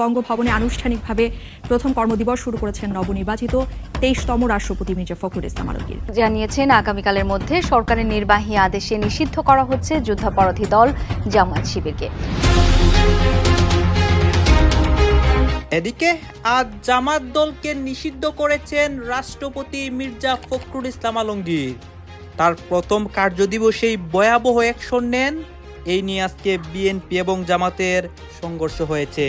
বঙ্গভবনে আনুষ্ঠানিকভাবে প্রথম কর্মদিবস শুরু করেছেন নবনির্বাচিত 23তম রাষ্ট্রপতি মির্জা ফখরুল ইসলাম আলমগীর। জানিয়েছেন আগামীকালের মধ্যে সরকারের নির্বাহী আদেশে নিষিদ্ধ করা হচ্ছে যুদ্ধাপরাধী দল জামায়াত শিবিরকে। এদিকে আজ জামাত দলকে নিষিদ্ধ করেছেন রাষ্ট্রপতি মির্জা ফখরুল ইসলাম আলমগীর। তার প্রথম কার্যদিবসেই ভয়াবহ অ্যাকশন নেন। এই নিয়ে আজকে বিএনপি এবং জামাতের সংঘর্ষ হয়েছে।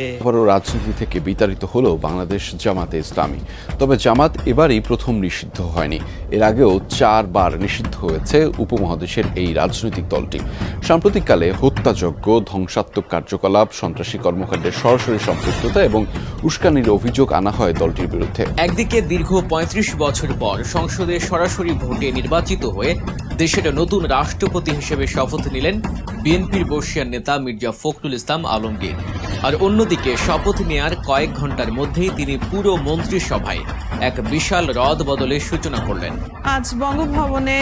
রাজনীতি থেকে বিতাড়িত হলো বাংলাদেশ জামাতে ইসলামী, তবে জামাত এবারই প্রথম নিষিদ্ধ হয়নি। এর আগেও 4 বার নিষিদ্ধ হয়েছে উপমহাদেশের এই রাজনৈতিক দলটি। সাম্প্রতিককালে হত্যাযজ্ঞ, ধ্বংসাত্মক কার্যকলাপ, সন্ত্রাসী কর্মকাণ্ডের সরাসরি সম্পৃক্ততা এবং উস্কানির অভিযোগ আনা হয় দলটির বিরুদ্ধে। একদিকে দীর্ঘ ৩৫ বছর পর সংসদে সরাসরি ভোটে নির্বাচিত হয়ে দেশের নতুন রাষ্ট্রপতি হিসেবে শপথ নিলেন বিএনপির বর্ষিয়ান নেতা মির্জা ফখরুল ইসলাম আলমগীর। আর অন্যদিকে শপথ নেয়ার কয়েক ঘন্টার মধ্যেই তিনি পুরো মন্ত্রিসভায় এক বিশাল রদ বদলের সূচনা করলেন। আজ বঙ্গভবনে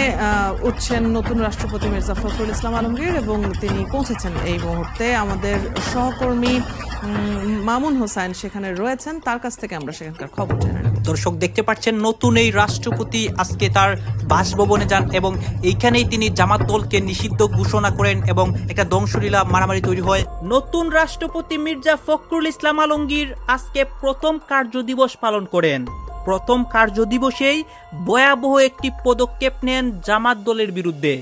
উঠছেন নতুন রাষ্ট্রপতি মির্জা ফখরুল ইসলাম আলমগীর এবং তিনি পৌঁছেছেন এই মুহূর্তে। আমাদের সহকর্মী মামুন হোসেন সেখানে রয়েছেন, তার কাছ থেকে আমরা সেখানকার খবর জেনে নেব। দর্শক দেখতে পাচ্ছেন নতুন এই রাষ্ট্রপতি আজকে তার বাসভবনে যান এবং এইখানেই তিনি জামাত দলকে নিষিদ্ধ ঘোষণা করেন এবং একটা ধ্বংসলীলা মারামারি তৈরি হয়। নতুন রাষ্ট্রপতি মির্জা ফখরুল ইসলাম আলমগীর আজকে প্রথম কার্যদিবস পালন করেন। প্রথম কার্যদিবসেই ভয়াবহ একটি পদক্ষেপ নেন জামাত দলের বিরুদ্ধে।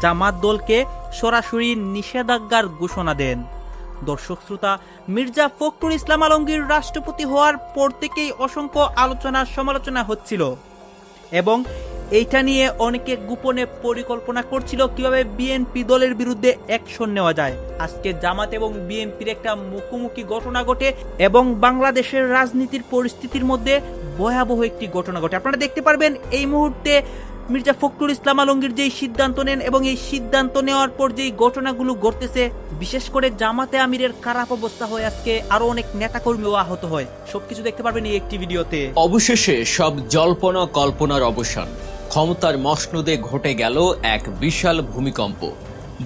জামাত দলকে সরাসরি নিষেধাজ্ঞার ঘোষণা দেন। দর্শক শ্রোতা, মির্জা ফখরুল ইসলাম আলমগীর রাষ্ট্রপতি হওয়ার পর থেকেই অসংখ্য আলোচনা সমালোচনা হচ্ছিল এবং এইটা নিয়ে অনেকে গোপনে পরিকল্পনা করছিল কিভাবে বিএনপি দলের বিরুদ্ধে অ্যাকশন নেওয়া যায়। আজকে জামাত এবং বিএনপির একটা মুখোমুখি ঘটনা ঘটে এবং বাংলাদেশের রাজনীতির পরিস্থিতির মধ্যে ভয়াবহ একটি ঘটনা ঘটে। আপনারা দেখতে পারবেন এই মুহূর্তে মির্জা ফখরুল ইসলাম আলমগীর যেই সিদ্ধান্ত নেন এবং এই সিদ্ধান্ত নেওয়ার পর যেই ঘটনাগুলো ঘটতেছে, বিশেষ করে জামাতে আমিরের খারাপ অবস্থা হয়, আজকে আরো অনেক নেতাকর্মীও আহত হয়। সবকিছু দেখতে পারবেন এই একটি ভিডিওতে। অবশেষে সব জল্পনা কল্পনার অবসান, ক্ষমতার মসনদে ঘটে গেল এক বিশাল ভূমিকম্প।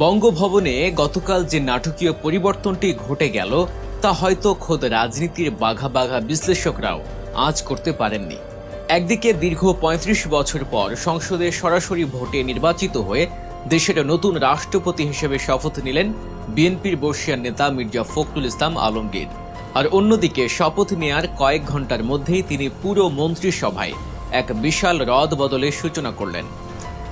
বঙ্গভবনে গতকাল যে নাটকীয় পরিবর্তনটি ঘটে গেল তা হয়তো খোদ রাজনীতির বাঘা বাঘা বিশ্লেষকরাও আজ করতে পারেননি। একদিকে দীর্ঘ ৩৫ বছর পর সংসদে সরাসরি ভোটে নির্বাচিত হয়ে দেশের নতুন রাষ্ট্রপতি হিসেবে শপথ নিলেন বিএনপির বর্ষিয়ান নেতা মির্জা ফখরুল ইসলাম আলমগীর। আর অন্যদিকে শপথ নেয়ার কয়েক ঘন্টার মধ্যেই তিনি পুরো মন্ত্রিসভায় এক বিশাল রদ বদলের সূচনা করলেন।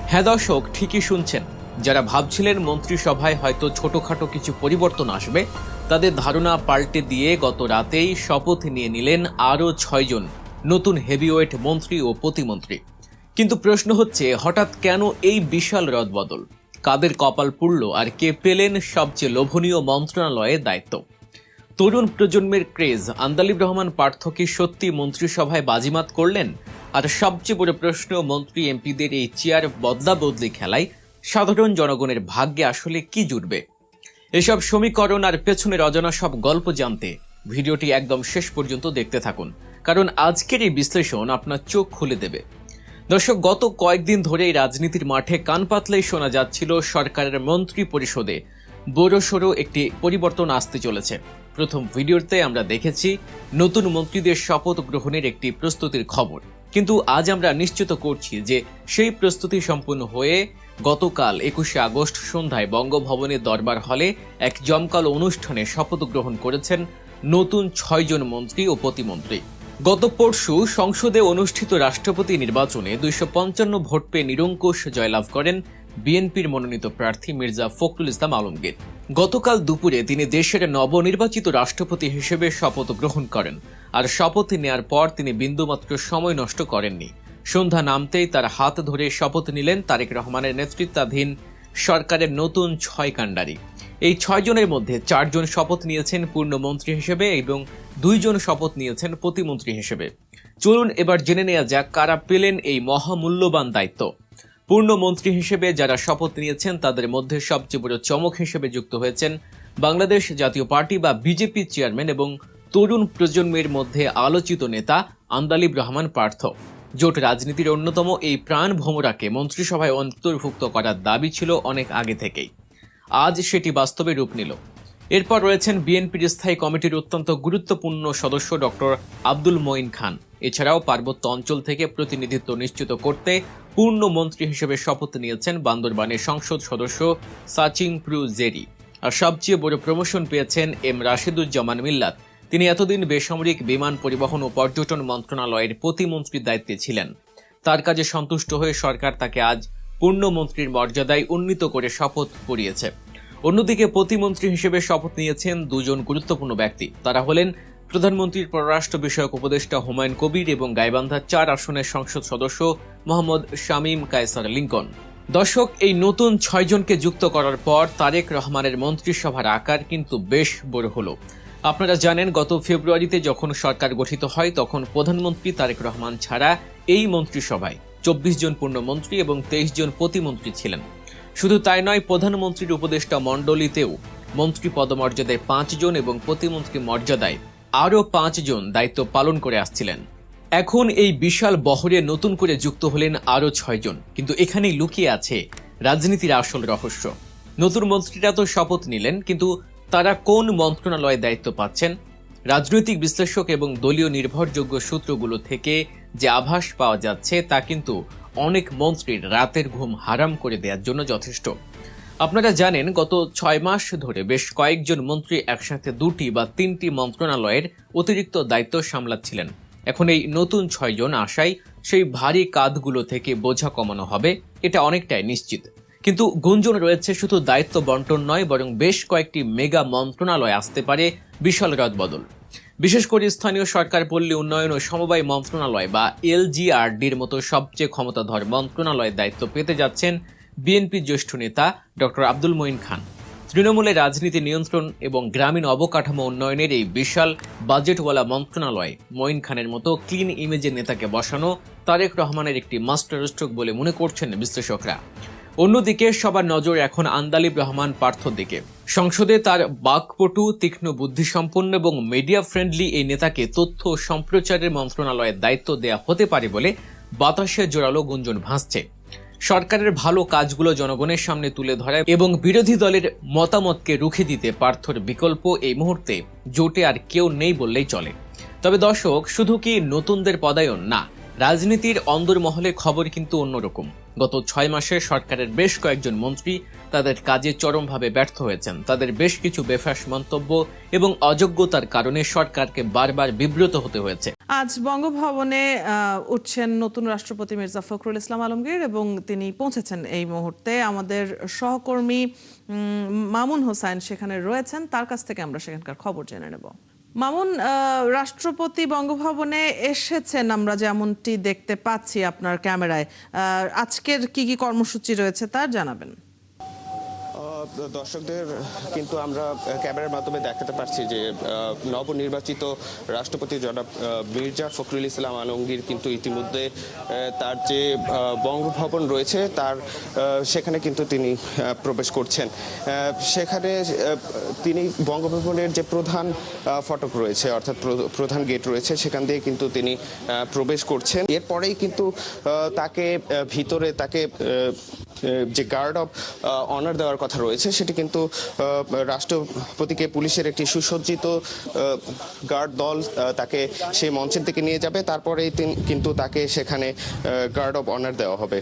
হ্যাঁ দর্শক, ঠিকই শুনছেন, যারা ভাবছিলেন মন্ত্রিসভায় হয়তো ছোটখাটো কিছু পরিবর্তন আসবে, তাদের ধারণা পাল্টে দিয়ে গত রাতেই শপথ নিয়ে নিলেন আরও 6 জন নতুন হেভিওয়েট মন্ত্রী ও প্রতিমন্ত্রী। কিন্তু প্রশ্ন হচ্ছে, হঠাৎ কেন এই বিশাল রদবদল? কাদের কপাল পুড়ল আর কে পেলেন সবচেয়ে লোভনীয় মন্ত্রণালয়ের দায়িত্ব? তরুণ প্রজন্মের ক্রেজ আন্দালিব রহমান পার্থ কি সত্যি মন্ত্রিসভায় বাজিমাত করলেন? আর সবচেয়ে বড় প্রশ্ন, মন্ত্রী এমপিদের এই চেয়ার বদলা বদলি খেলায় সাধারণ জনগণের ভাগ্যে আসলে কি জুটবে? এসব সমীকরণ আর পেছনের অজানা সব গল্প জানতে ভিডিওটি একদম শেষ পর্যন্ত দেখতে থাকুন, কারণ আজকের এই বিশ্লেষণ আপনার চোখ খুলে দেবে। দর্শক, গত কয়েকদিন ধরেই রাজনীতির মাঠে কান পাতলেই শোনা যাচ্ছিল সরকারের মন্ত্রী পরিষদে বড়সড় একটি পরিবর্তন আসতে চলেছে। প্রথম ভিডিওতে আমরা দেখেছি নতুন মন্ত্রীদের শপথ গ্রহণের একটি প্রস্তুতির খবর, কিন্তু আজ আমরা নিশ্চিত করছি যে সেই প্রস্তুতি সম্পূর্ণ হয়ে গতকাল 21শে আগস্ট সন্ধ্যায় বঙ্গভবনের দরবার হলে এক জমকালো অনুষ্ঠানে শপথ গ্রহণ করেছেন নতুন 6 জন মন্ত্রী ও প্রতিমন্ত্রী। গত পরশু সংসদে অনুষ্ঠিত রাষ্ট্রপতি নির্বাচনে 255 ভোট পেয়ে নিরঙ্কুশ জয়লাভ করেন বিএনপির মনোনীত প্রার্থী মির্জা ফখরুল ইসলাম আলমগীর। গতকাল দুপুরে তিনি দেশের নবনির্বাচিত রাষ্ট্রপতি হিসেবে শপথ গ্রহণ করেন। আর শপথ নেয়ার পর তিনি বিন্দুমাত্র সময় নষ্ট করেননি। সন্ধ্যা নামতেই তার হাত ধরে শপথ নিলেন তারেক রহমানের নেতৃত্বাধীন সরকারের নতুন 6 কাণ্ডারি। এই 6 জনের মধ্যে 4 জন শপথ নিয়েছেন পূর্ণমন্ত্রী হিসেবে এবং 2 জন শপথ নিয়েছেন প্রতিমন্ত্রী হিসেবে। চলুন এবার জেনে নেওয়া যাক কারা পেলেন এই মহামূল্যবান দায়িত্ব। পূর্ণমন্ত্রী হিসেবে যারা শপথ নিয়েছেন তাদের মধ্যে সবচেয়ে বড় চমক হিসেবে যুক্ত হয়েছেন বাংলাদেশ জাতীয় পার্টি বা বিজেপি চেয়ারম্যান এবং তরুণ প্রজন্মের মধ্যে আলোচিত নেতা আন্দালিব রহমান পার্থ। জোট রাজনীতির অন্যতম এই প্রাণ ভোমরাকে মন্ত্রিসভায় অন্তর্ভুক্ত করার দাবি ছিল অনেক আগে থেকেই। আজ সেটি বাস্তবে রূপ নিল। এরপর রয়েছেন বিএনপির স্থায়ী কমিটির অত্যন্ত গুরুত্বপূর্ণ সদস্য ডক্টর আব্দুল মঈন খান। এছাড়াও পার্বত্য অঞ্চল থেকে প্রতিনিধিত্ব নিশ্চিত করতে পূর্ণ মন্ত্রী হিসেবে শপথ নিয়েছেন বান্দরবানের সংসদ সদস্য সাচিং প্রু জেরি। আর সবচেয়ে বড় প্রমোশন পেয়েছেন এম রাশিদুজ্জামান মিল্লাত। তিনি এতদিন বেসামরিক বিমান পরিবহন ও পর্যটন মন্ত্রণালয়ের প্রতিমন্ত্রীর দায়িত্বে ছিলেন। তার কাজে সন্তুষ্ট হয়ে সরকার তাকে আজ পূর্ণমন্ত্রীর মর্যাদায় উন্নীত করে শপথ পড়িয়েছে। অন্যদিকে প্রতিমন্ত্রী হিসেবে শপথ নিয়েছেন দুজন গুরুত্বপূর্ণ ব্যক্তি। তারা হলেন প্রধানমন্ত্রীর পররাষ্ট্র বিষয়ক উপদেষ্টা হুমায়ুন কবির এবং গাইবান্ধা 4 আসনের সংসদ সদস্য মোহাম্মদ শামীম কায়সার লিঙ্কন। দর্শক, এই নতুন 6 জনকে যুক্ত করার পর তারেক রহমানের মন্ত্রিসভার আকার কিন্তু বেশ বড় হলো। আপনারা জানেন, গত ফেব্রুয়ারিতে যখন সরকার গঠিত হয় তখন প্রধানমন্ত্রী তারেক রহমান ছাড়া এই মন্ত্রিসভায় 24 জন পূর্ণমন্ত্রী এবং 23 জন প্রতিমন্ত্রী ছিলেন। শুধু তাই নয়, প্রধানমন্ত্রীর উপদেষ্টা মণ্ডলীতেও মন্ত্রী পদমর্যাদায় 5 জন এবং প্রতিমন্ত্রী মর্যাদায় আরও 5 জন দায়িত্ব পালন করে আসছিলেন। এখন এই বিশাল বহরে নতুন করে যুক্ত হলেন আরও 6 জন। কিন্তু এখানেই লুকিয়ে আছে রাজনীতির আসল রহস্য। নতুন মন্ত্রীরা তো শপথ নিলেন, কিন্তু তারা কোন মন্ত্রণালয়ে দায়িত্ব পাচ্ছেন? রাজনৈতিক বিশ্লেষক এবং দলীয় নির্ভরযোগ্য সূত্রগুলো থেকে যে আভাস পাওয়া যাচ্ছে তা কিন্তু অনেক মন্ত্রীর রাতের ঘুম হারাম করে দেওয়ার জন্য যথেষ্ট। আপনারা জানেন, গত 6 মাস ধরে বেশ কয়েকজন মন্ত্রী একসাথে 2টি বা 3টি মন্ত্রণালয়ের অতিরিক্ত দায়িত্ব সামলাচ্ছিলেন। এখন এই নতুন 6 জন আসায় সেই ভারী কাঁধগুলো থেকে বোঝা কমানো হবে, এটা অনেকটাই নিশ্চিত। কিন্তু গুঞ্জন রয়েছে শুধু দায়িত্ব বন্টন নয়, বরং বেশ কয়েকটি মেগা মন্ত্রণালয় আসতে পারে বিশাল রদবদল। বিশেষ করে স্থানীয় সরকার, পল্লী উন্নয়ন ও সমবায় মন্ত্রণালয় বা এলজিআরডির মতো সবচেয়ে ক্ষমতাধর মন্ত্রণালয়ের দায়িত্ব পেতে যাচ্ছেন বিএনপির জ্যেষ্ঠ নেতা ডক্টর আব্দুল মঈন খান। তৃণমূলের রাজনীতি নিয়ন্ত্রণ এবং গ্রামীণ অবকাঠামো উন্নয়নের এই বিশাল বাজেটওয়ালা মন্ত্রণালয় মঈন খানের মতো ক্লিন ইমেজের নেতাকে বসানো তারেক রহমানের একটি মাস্টার স্ট্রোক বলে মনে করছেন বিশ্লেষকরা। অন্যদিকে সবার নজর এখন আন্দালিব রহমান পার্থর দিকে। সংসদে তার বাকপটু, তীক্ষ্ণ বুদ্ধিসম্পন্ন এবং মিডিয়া ফ্রেন্ডলি এই নেতাকে তথ্য ও সম্প্রচারের মন্ত্রণালয়ের দায়িত্ব দেয়া হতে পারে বলে বাতাসে জোরালো গুঞ্জন ভাসছে। সরকারের ভালো কাজগুলো জনগণের সামনে তুলে ধরা এবং বিরোধী দলের মতামতকে রুখে দিতে পার্থর বিকল্প এই মুহূর্তে জোটে আর কেউ নেই বললেই চলে। তবে দর্শক, শুধু কি নতুনদের পদায়ন না, রাজনীতির অন্দরমহলে খবর কিন্তু অন্যরকম। গত 6 মাসে সরকারের বেশ কয়েকজন মন্ত্রী তাদের কাজে চরমভাবে ব্যর্থ হয়েছেন। তাদের বেশ কিছু বেফাঁস মন্তব্য এবং অযোগ্যতার কারণে সরকারকে বারবার বিব্রত হতে হয়েছে। আজ বঙ্গভবনে উঠছেন নতুন রাষ্ট্রপতি মির্জা ফখরুল ইসলাম আলমগীর এবং তিনি পৌঁছেছেন এই মুহূর্তে। আমাদের সহকর্মী মামুন হোসাইন সেখানে রয়েছেন, তার কাছ থেকে আমরা সেখানকার খবর জেনে নেব। মামুন, রাষ্ট্রপতি বঙ্গভবনে এসেছেন আমরা যেমনটি দেখতে পাচ্ছি আপনার ক্যামেরায়। আজকের কি কি কর্মসূচি রয়েছে তার জানাবেন। দর্শকদের কিন্তু আমরা ক্যামেরার মাধ্যমে দেখাতে পারছি যে নবনির্বাচিত রাষ্ট্রপতি জনাব মির্জা ফখরুল ইসলাম আলমগীর কিন্তু ইতিমধ্যে তার যে বঙ্গভবন রয়েছে তার সেখানে কিন্তু তিনি প্রবেশ করছেন। সেখানে তিনি বঙ্গভবনের যে প্রধান ফটক রয়েছে, অর্থাৎ প্রধান গেট রয়েছে, সেখান দিয়ে কিন্তু তিনি প্রবেশ করছেন। এরপরেই কিন্তু তাকে ভিতরে তাকে যে গার্ড অফ অনার দেওয়ার কথা রয়েছে সেটি কিন্তু রাষ্ট্রপতিকে পুলিশের একটি সুসজ্জিত গার্ড দল তাকে সেই মঞ্চের দিকে নিয়ে যাবে। তারপরেই কিন্তু তাকে সেখানে গার্ড অফ অনার দেওয়া হবে।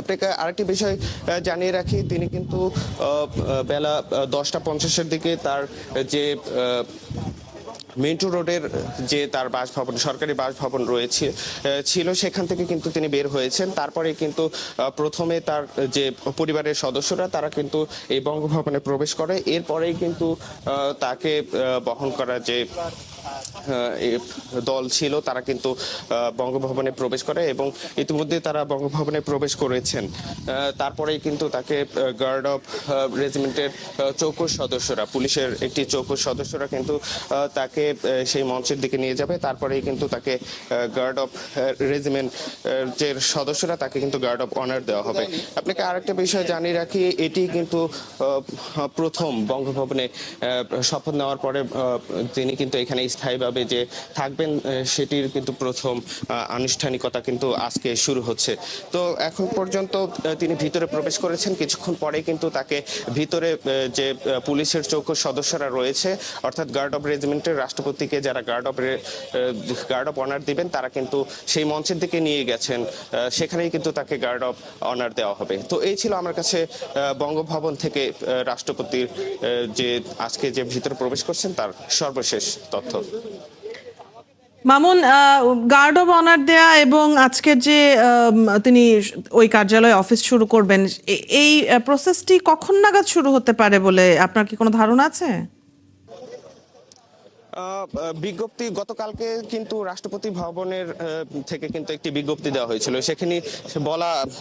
আপনাকে আরেকটি বিষয় জানিয়ে রাখি, তিনি কিন্তু বেলা 10:50 দিকে তার যে মিন্টু রোডের যে তার বাসভবন, সরকারি বাসভবন রয়েছে ছিল, সেখান থেকে কিন্তু তিনি বের হয়েছেন। তারপরে কিন্তু প্রথমে তার যে পরিবারের সদস্যরা তারা কিন্তু এই বঙ্গভবনে প্রবেশ করে। এরপরেই কিন্তু তাকে বহন করা যে দল ছিল তারা কিন্তু বঙ্গভবনে প্রবেশ করে এবং ইতিমধ্যে তারা বঙ্গভবনে প্রবেশ করেছেন। তারপরেই কিন্তু তাকে গার্ড অফ রেজিমেন্টের চৌকস সদস্যরা, পুলিশের একটি চৌকস সদস্যরা কিন্তু তাকে সেই মঞ্চের দিকে নিয়ে যাবে। তারপরেই কিন্তু তাকে গার্ড অফ রেজিমেন্টের সদস্যরা তাকে কিন্তু গার্ড অফ অনার দেওয়া হবে। আপনাকে আরেকটা বিষয় জানিয়ে রাখি, এটি কিন্তু প্রথম বঙ্গভবনে শপথ নেওয়ার পরে তিনি কিন্তু এখানে স্থায়ীভাবে কিভাবে যে থাকবেন সেটির কিন্তু প্রথম আনুষ্ঠানিকতা কিন্তু আজকে শুরু হচ্ছে। তো এখন পর্যন্ত তিনি ভিতরে প্রবেশ করেছেন, কিছুক্ষণ পরে কিন্তু তাকে ভিতরে যে পুলিশের চৌকো সদস্যরা রয়েছে অর্থাৎ গার্ড অফ রেজিমেন্টের রাষ্ট্রপতিকে যারা গার্ড অফ অনার দিবেন তারা কিন্তু সেই মঞ্চের দিকে নিয়ে গেছেন, সেখানেই কিন্তু তাকে গার্ড অফ অনার দেওয়া হবে। তো এই ছিল আমার কাছে বঙ্গভবন থেকে রাষ্ট্রপতির যে আজকে যে ভিতরে প্রবেশ করছেন তার সর্বশেষ তথ্য। মামুন, গার্ড অব অনার দেয়া এবং আজকের যে তিনি ওই কার্যালয়ে অফিস শুরু করবেন, এই প্রসেসটি কখন নাগাদ শুরু হতে পারে বলে আপনার কি কোনো ধারণা আছে? বিজ্ঞপ্তি গতকালকে কিন্তু রাষ্ট্রপতি ভবনের থেকে কিন্তু একটি বিজ্ঞপ্তি দেওয়া হয়েছিল, সেখানে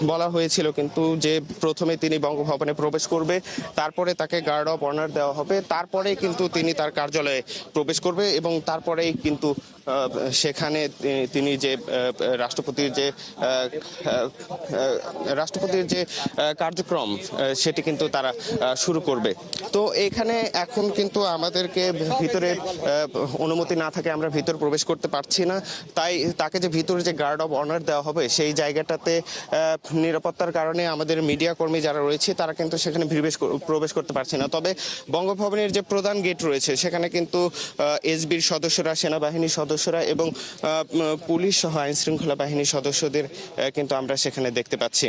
বলা হয়েছিল কিন্তু যে প্রথমে তিনি বঙ্গভবনে প্রবেশ করবে, তারপরে তাকে গার্ড অফ অনার দেওয়া হবে, তারপরে কিন্তু তিনি তার কার্যালয়ে প্রবেশ করবে এবং তারপরেই কিন্তু সেখানে তিনি যে রাষ্ট্রপতির যে কার্যক্রম সেটি কিন্তু তারা শুরু করবে। তো এখানে এখন কিন্তু আমাদেরকে ভিতরে অনুমতি না থাকে আমরা ভিতর প্রবেশ করতে পারছি না, তাই তাকে যে ভিতরে যে গার্ড অফ অনার দেওয়া হবে সেই জায়গাটাতে নিরাপত্তার কারণে আমাদের মিডিয়া কর্মী যারা রয়েছে তারা কিন্তু সেখানে প্রবেশ করতে পারছি না। তবে বঙ্গভবনের যে প্রধান গেট রয়েছে সেখানে কিন্তু এসবির সদস্যরা, সেনাবাহিনীর সদস্যরা এবং পুলিশ সহ আইন শৃঙ্খলা বাহিনীর সদস্যদের কিন্তু আমরা সেখানে দেখতে পাচ্ছি।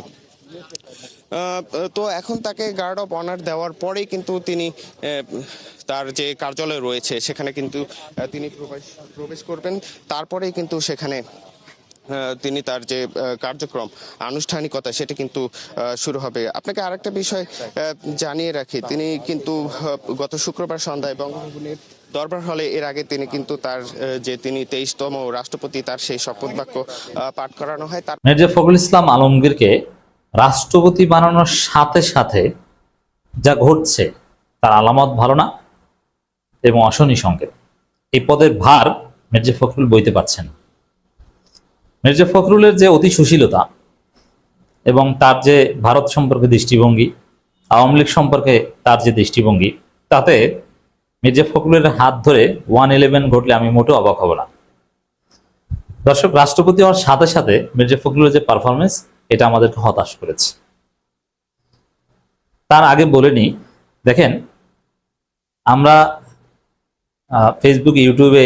তো এখন তাকে গার্ড অফ অনার দেওয়ার পরেই কিন্তু তিনি তার যে কার্যালয় রয়েছে সেখানে কিন্তু তিনি প্রবেশ করবেন, তারপরেই কিন্তু সেখানে তিনি তার যে কার্যক্রম আনুষ্ঠানিকতা সেটা কিন্তু শুরু হবে। আপনাকে আরেকটা বিষয় জানিয়ে রাখি, তিনি কিন্তু গত শুক্রবার সন্ধ্যায় বঙ্গভবনের দরবার হলে এর আগে তিনি কিন্তু তার যে তিনি 23তম রাষ্ট্রপতি তার সেই শপথ বাক্য পাঠ করানো হয়। তার মির্জা ফখরুল ইসলাম আলমগীরকে রাষ্ট্রপতি বানানোর সাথে সাথে যা ঘটছে তার আলামত ভালো না এবং অশনি সংকেত। এই পদের ভার মির্জা ফখরুল বইতে পারছেন। মির্জা ফখরুলের যে অতি সুশীলতা এবং তার যে ভারত সম্পর্কে দৃষ্টিভঙ্গি, আওয়ামী লীগ সম্পর্কে তার যে দৃষ্টিভঙ্গি, তাতে মির্জা ফখরুলের হাত ধরে 111 ঘটলে আমি মোটেও অবাক হব না। দর্শক, রাষ্ট্রপতি হওয়ার সাথে সাথে মির্জা ফখরুলের যে পারফরমেন্স এটা আমাদেরকে হতাশ করেছে। তার আগে বলে নিই, দেখেন আমরা ফেসবুক ইউটিউবে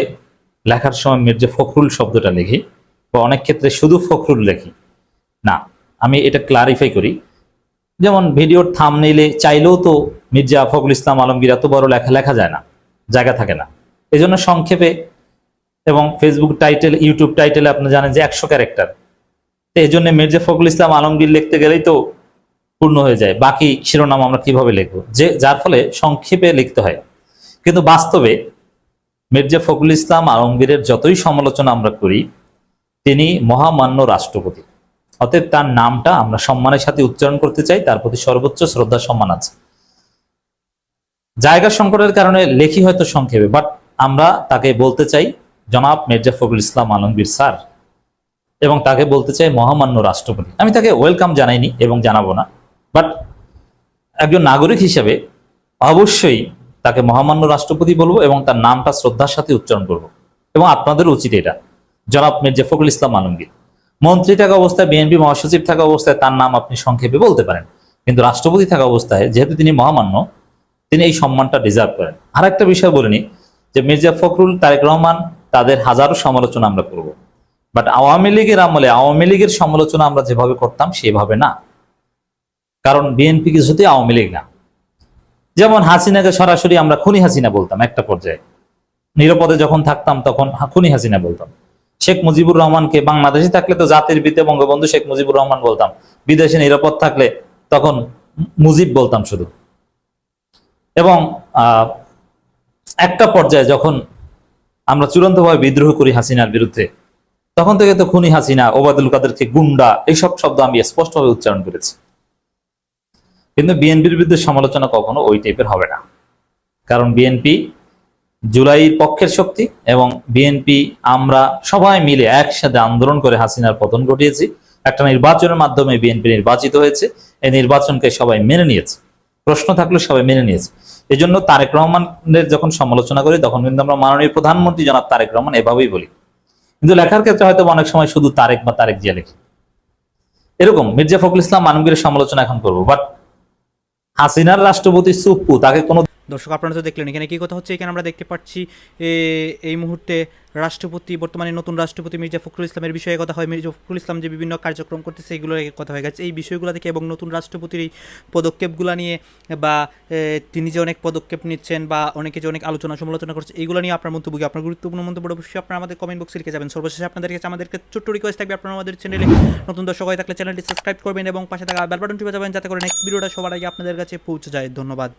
লেখার সময় মির্জা ফখরুল শব্দটা লিখি বা অনেক ক্ষেত্রে শুধু ফখরুল লিখি না। আমি এটা ক্লারিফাই করি, যেমন ভিডিওর থাম্বনেইলে চাইলেও তো মির্জা ফখরুল ইসলাম আলমগীর এত বড় লেখা যায় না, জায়গা থাকে না, এজন্য সংক্ষেপে, এবং ফেসবুক টাইটেল, ইউটিউব টাইটেলে আপনি জানেন যে 100 ক্যারেক্টার, এই জন্য মির্জা ফখরুল ইসলাম আলমগীর লিখতে গেলেই তো পূর্ণ হয়ে যায়, বাকি শিরোনাম আমরা কিভাবে লিখবো, যার ফলে সংক্ষেপে লিখতে হয়। কিন্তু বাস্তবে মির্জা ফখরুল ইসলাম আলমগীরের যতই সমালোচনা আমরা করি, তিনি মহামান্য রাষ্ট্রপতি, অতএব তার নামটা আমরা সম্মানের সাথে উচ্চারণ করতে চাই, তার প্রতি সর্বোচ্চ শ্রদ্ধা সম্মান আছে। জায়গা সংকটের কারণে লেখি হয়তো সংক্ষেপে, বাট আমরা তাকে বলতে চাই জনাব মির্জা ফখরুল ইসলাম আলমগীর স্যার, এবং তাকে বলতে চাই মহামান্য রাষ্ট্রপতি। আমি তাকে ওয়েলকাম জানাইনি এবং জানাবো না, বাট একজন নাগরিক হিসেবে অবশ্যই তাকে মহামান্য রাষ্ট্রপতি বলবো এবং তার নামটা শ্রদ্ধার সাথে উচ্চারণ করব। এবং আপনাদের উচিত এটা, জনাব মির্জা ফখরুল ইসলাম আলমগীর। মন্ত্রী থাকা অবস্থায়, বিএনপি মহাসচিব থাকা অবস্থায় তার নাম আপনি সংক্ষেপে বলতে পারেন, কিন্তু রাষ্ট্রপতি থাকা অবস্থায় যেহেতু তিনি মহামান্য, তিনি এই সম্মানটা ডিজার্ভ করেন। আর একটা বিষয় বলে নিই যে মির্জা ফখরুল, তারেক রহমান, তাদের হাজারো সমালোচনা আমরা করব, বাট আওয়ামী লীগের আমলে আওয়ামী লীগের সমালোচনা আমরা যেভাবে করতাম সেভাবে না, কারণ বিএনপি কিছুতেই আওয়ামী লীগ না। যেমন হাসিনাকে সরাসরি আমরা খুনি হাসিনা বলতাম, একটা পর্যায়ে নিরাপদে যখন থাকতাম তখন খুনি হাসিনা বলতাম। শেখ মুজিবুর রহমানকে বাংলাদেশে থাকলে তো জাতির পিতা বঙ্গবন্ধু শেখ মুজিবুর রহমান বলতাম, বিদেশে নিরাপদ থাকলে তখন মুজিব বলতাম শুধু। এবং একটা পর্যায়ে যখন আমরা চূড়ান্তভাবে বিদ্রোহ করি হাসিনার বিরুদ্ধে, তখন থেকে তো খুনি হাসিনা, ওবায়দুল কাদেরকে গুন্ডা, এইসব শব্দ আমি স্পষ্টভাবে উচ্চারণ করেছি। কিন্তু বিএনপির বিরুদ্ধে সমালোচনা কখনো ওই টাইপের হবে না, কারণ বিএনপি জুলাইয়ের পক্ষের শক্তি, এবং বিএনপি আমরা সবাই মিলে একসাথে আন্দোলন করে হাসিনার পতন ঘটিয়েছি। একটা নির্বাচনের মাধ্যমে বিএনপি নির্বাচিত হয়েছে, এই নির্বাচনকে সবাই মেনে নিয়েছে। প্রশ্ন থাকলে সবাই মেনে নিয়েছে। এই জন্য তারেক রহমানের যখন সমালোচনা করি তখন কিন্তু আমরা মাননীয় প্রধানমন্ত্রী জনাব তারেক রহমান এভাবেই বলি, কিন্তু লেখার ক্ষেত্রে হয়তো অনেক সময় শুধু তারেক বা তারেক জিয়া লিখি। এরকম মির্জা ফখরুল ইসলাম আলমগীরের সমালোচনা এখন করবো, বাট হাসিনার রাষ্ট্রপতি সুপ্পু তাকে কোনো দর্শক আপনারা তো দেখলেন এখানে কি কথা হচ্ছে। এখানে আমরা দেখতে পাচ্ছি এই মুহূর্তে রাষ্ট্রপতি, বর্তমানে নতুন রাষ্ট্রপতি মির্জা ফখরুল ইসলামের বিষয়ে কথা হয়। মির্জা ফখরুল ইসলাম যে বিভিন্ন কার্যক্রম করতেছে এগুলো কথা হয়ে গেছে এই বিষয়গুলো থেকে, এবং নতুন রাষ্ট্রপতির এই পদক্ষেপগুলো নিয়ে বা তিনি যে অনেক পদক্ষেপ নিচ্ছেন বা অনেকে যে অনেক আলোচনা সমালোচনা করছে এইগুলো নিয়ে আপনার মন্তব্য কি? আপনার গুরুত্বপূর্ণ মন্তব্য অবশ্যই আপনারা আমাদের কমেন্ট বক্সে লিখে যাবেন। সর্বশেষে আপনাদের কাছে আমাদেরকে ছোট্ট রিকোয়েস্ট থাকবে, আপনারা আমাদের চ্যানেলে নতুন দর্শক হয়ে থাকলে চ্যানেলটি সাবস্ক্রাইব করবেন এবং পাশে থাকা বেল বাটনটি বাজাবেন যাতে করে নেক্সট ভিডিওটা সবার আগে আপনাদের কাছে পৌঁছে যায়। ধন্যবাদ।